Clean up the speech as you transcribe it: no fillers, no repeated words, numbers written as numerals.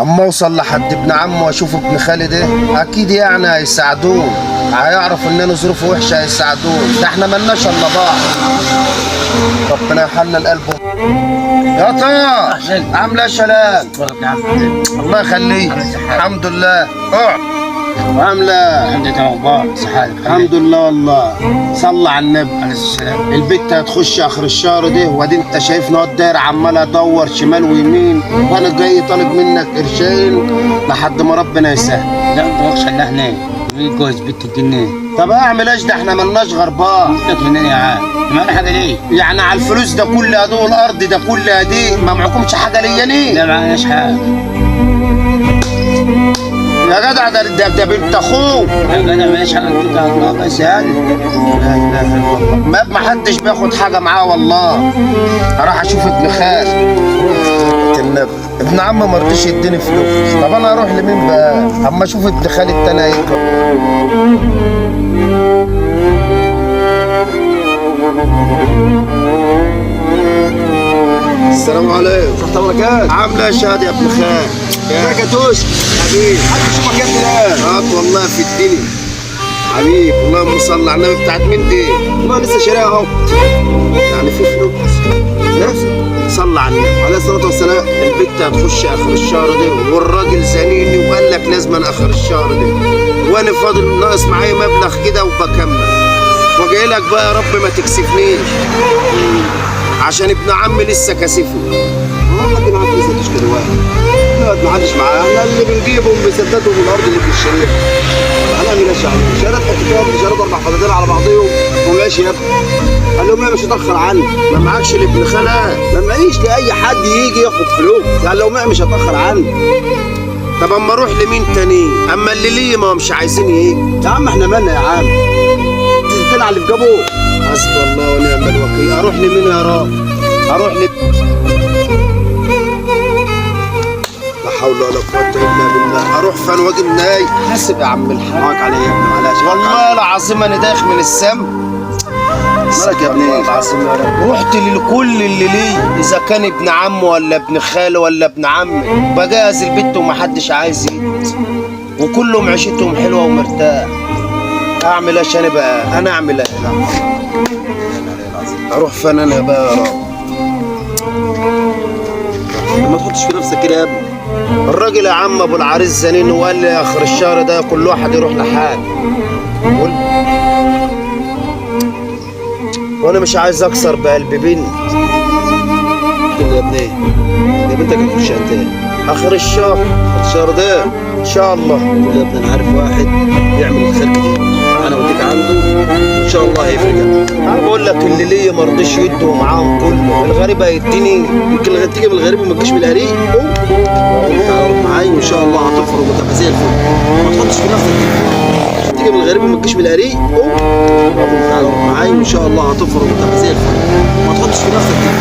اما اوصل لحد ابن عمه واشوف ابن خالي ده اكيد يعني هيساعدوه، هيعرف اننا ظروفه وحشه هيساعدوه، ده احنا ملناش الا بعض. ربنا يحلل قلبه. يا طه عامله ايه يا شلال؟ الله يخليك. الحمد لله. اقعد. عامله الحمد لله. اخبار صحتك؟ الحمد لله والله. صلى على النبي عليه السلام. البت هتخش اخر الشهر ده، وادي انت شايفني اهو الدايره عمال ادور شمال ويمين، وانا جاي طالب منك قرشين لحد ما ربنا يسهل. لا انت واخش الله هناك جوز بنت الجنيه. طب اعمل ايش؟ ده احنا ملناش غير بعض. لك منين يا عم؟ معنا حاجه ليه؟ يعني على الفلوس ده كلها دول الارض ده كلها دي ما معكمش حاجه ليا ليه؟ لا معناش حاجه يا جدع، ده بنت اخوك. يا جدع. ماليش حاجه كده الله بس يعني. لا اله الا الله. ما حدش بياخد حاجه معاه والله. هروح اشوف ابن خال النبي. ابن عم ما رضيش يديني فلوس، طب انا اروح لمين بقى؟ اما اشوف ابن خالي التاني هيكبر. السلام عليكم. ورحمة الله وبركاته. عامله ايه يا شادي يا ابن خال؟ ازيك يا توش؟ حبيبي. حد يشوفك يا ابني الان؟ هات والله في الدنيا. حبيبي اللهم صل على النبي. بتاعت مين دي؟ والله لسه شاريها اهو. يعني في فلوس. نفس صلى على النبي عليه الصلاة والسلام. البت هتخش اخر الشهر ده، والراجل زنيني وقال لك لازم اخر الشهر ده، وانا فاضل ناقص معايا مبلغ كده وبكمل، وجاي لك بقى يا رب ما تكسفنيش عشان ابن عمي لسه كاسفني. والله حد معاه فلوس ما تشتري واحد. لا ما حدش معاه، احنا اللي بنجيبهم بنسددهم من الارض اللي بنشتريها. هنعمل ايه يا شعب؟ شهادات حته ارض، شهادات 4 فدادين على بعضهم وماشي يا ابني. قال لهم ايه مش هتاخر عني. ما معكش لابن خالك؟ ما معيش لاي حد يجي ياخد فلوس، قال لهم ايه مش هتاخر عني. طب اما اروح لمين تاني؟ اما اللي ليه ما مش عايزين يجي. يا عم احنا مالنا يا عم؟ تلعب اللي في جابوه. حسبي الله ونعم الوكيل. اروح لمين يا رب؟ اروح لا حول ولا قوة الا بالله. اروح فين واجي منين؟ حاسب يا عم الحاج. معاك عليا يا ابني معلش. والله العظيم انا داخل من السم. مالك يا ابني؟ والله العظيم يا رب. رحت لكل اللي ليه، اذا كان ابن عمه ولا ابن خاله ولا ابن عمي، بجهز البيت ومحدش عايز يجي، وكلهم عيشتهم حلوه ومرتاح. اعمل ايه عشان بقى؟ انا اعمل ايه؟ اروح فين انا بقى يا رب؟ ما تحطش في نفسك كده يا ابني. الراجل يا عم ابو العريس زنين وقال لي اخر الشهر ده كل واحد يروح لحاله، وانا مش عايز اكسر بقلب بنت. تقول يا ابني يا بنتك هتخش انت اخر الشهر ده ان شاء الله. تقول يا ابني انا عارف واحد بيعمل الخير كتير، انا اوديك عنده ان شاء الله هيفرجك. انا بقول لك اللي ليا ما رضيش يدوا معاهم كله، الغريب هيديني. يمكن تيجي من الغريب وما تجيش من القريب. تعالى روح معايا وان شاء الله هتفرج وتبقى زي الفل. ما تحطش في نفسك كده. تيجي من الغريب وما تجيش من القريب. تعالى روح معايا وان شاء الله هتفرج وتبقى زي الفل. ما تحطش في نفسك كده.